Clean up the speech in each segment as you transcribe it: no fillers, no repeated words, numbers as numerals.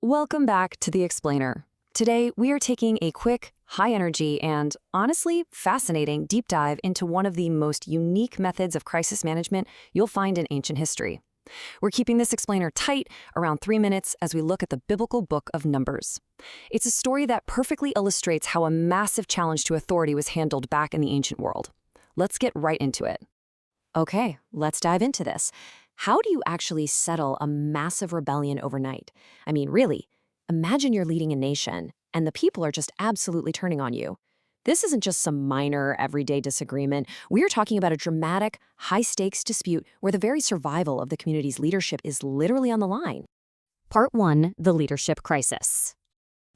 Welcome back to The Explainer. Today, we are taking a quick, high-energy, and honestly fascinating deep dive into one of the most unique methods of crisis management you'll find in ancient history. We're keeping this explainer tight, around 3 minutes, as we look at the biblical book of Numbers. It's a story that perfectly illustrates how a massive challenge to authority was handled back in the ancient world. Let's get right into it. Okay, let's dive into this. How do you actually settle a massive rebellion overnight? I mean, really, imagine you're leading a nation and the people are just absolutely turning on you. This isn't just some minor, everyday disagreement. We're talking about a dramatic, high-stakes dispute where the very survival of the community's leadership is literally on the line. Part 1, the leadership crisis.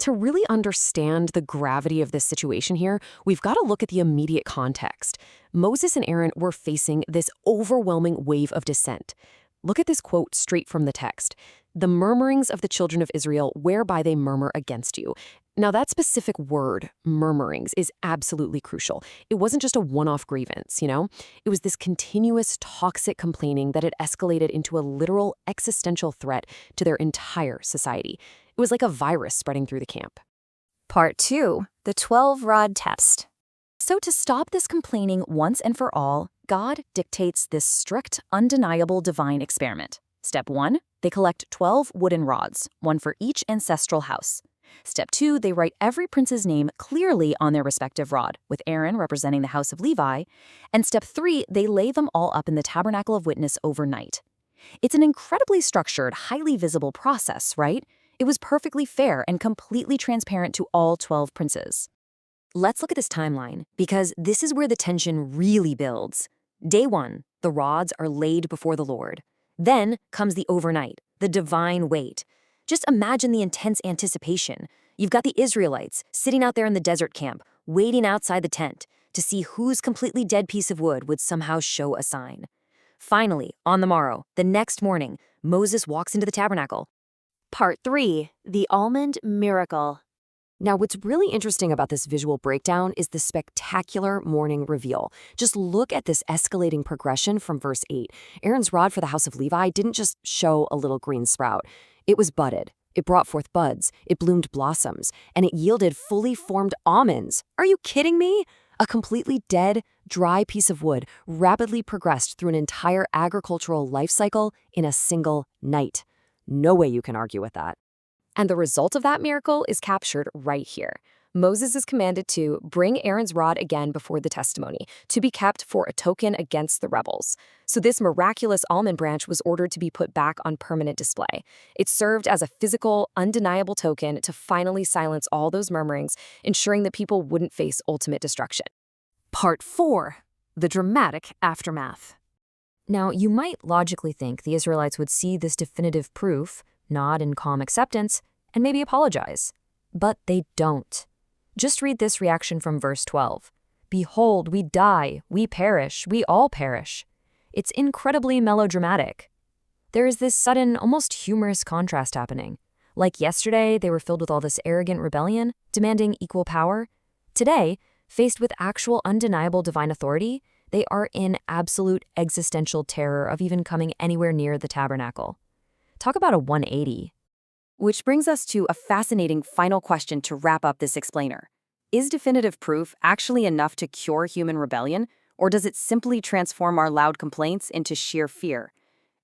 To really understand the gravity of this situation here, we've got to look at the immediate context. Moses and Aaron were facing this overwhelming wave of dissent. Look at this quote straight from the text. "The murmurings of the children of Israel, whereby they murmur against you." Now, that specific word, murmurings, is absolutely crucial. It wasn't just a one-off grievance, It was this continuous toxic complaining that had escalated into a literal existential threat to their entire society. It was like a virus spreading through the camp. Part 2, the 12-rod test. So to stop this complaining once and for all, God dictates this strict, undeniable divine experiment. Step 1, they collect 12 wooden rods, one for each ancestral house. Step 2, they write every prince's name clearly on their respective rod, with Aaron representing the house of Levi. And step 3, they lay them all up in the tabernacle of witness overnight. It's an incredibly structured, highly visible process, right? It was perfectly fair and completely transparent to all 12 princes. Let's look at this timeline, because this is where the tension really builds. Day 1, the rods are laid before the Lord. Then comes the overnight, the divine wait. Just imagine the intense anticipation. You've got the Israelites sitting out there in the desert camp, waiting outside the tent to see whose completely dead piece of wood would somehow show a sign. Finally, on the morrow, the next morning, Moses walks into the tabernacle. Part 3, the almond miracle. Now, what's really interesting about this visual breakdown is the spectacular morning reveal. Just look at this escalating progression from verse 8. Aaron's rod for the house of Levi didn't just show a little green sprout. It was budded. It brought forth buds. It bloomed blossoms. And it yielded fully formed almonds. Are you kidding me? A completely dead, dry piece of wood rapidly progressed through an entire agricultural life cycle in a single night. No way you can argue with that. And the result of that miracle is captured right here. Moses is commanded to bring Aaron's rod again before the testimony, to be kept for a token against the rebels. So this miraculous almond branch was ordered to be put back on permanent display. It served as a physical, undeniable token to finally silence all those murmurings, ensuring that people wouldn't face ultimate destruction. Part 4, the dramatic aftermath. Now, you might logically think the Israelites would see this definitive proof, nod in calm acceptance, and maybe apologize. But they don't. Just read this reaction from verse 12. "Behold, we die, we perish, we all perish." It's incredibly melodramatic. There is this sudden, almost humorous contrast happening. Like yesterday, they were filled with all this arrogant rebellion, demanding equal power. Today, faced with actual undeniable divine authority, they are in absolute existential terror of even coming anywhere near the tabernacle. Talk about a 180. Which brings us to a fascinating final question to wrap up this explainer. Is definitive proof actually enough to cure human rebellion, or does it simply transform our loud complaints into sheer fear?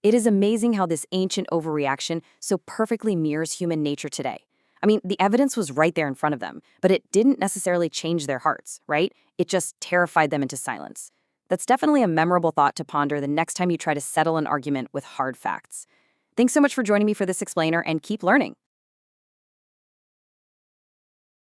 It is amazing how this ancient overreaction so perfectly mirrors human nature today. I mean, the evidence was right there in front of them, but it didn't necessarily change their hearts, right? It just terrified them into silence. That's definitely a memorable thought to ponder the next time you try to settle an argument with hard facts. Thanks so much for joining me for this explainer, and keep learning.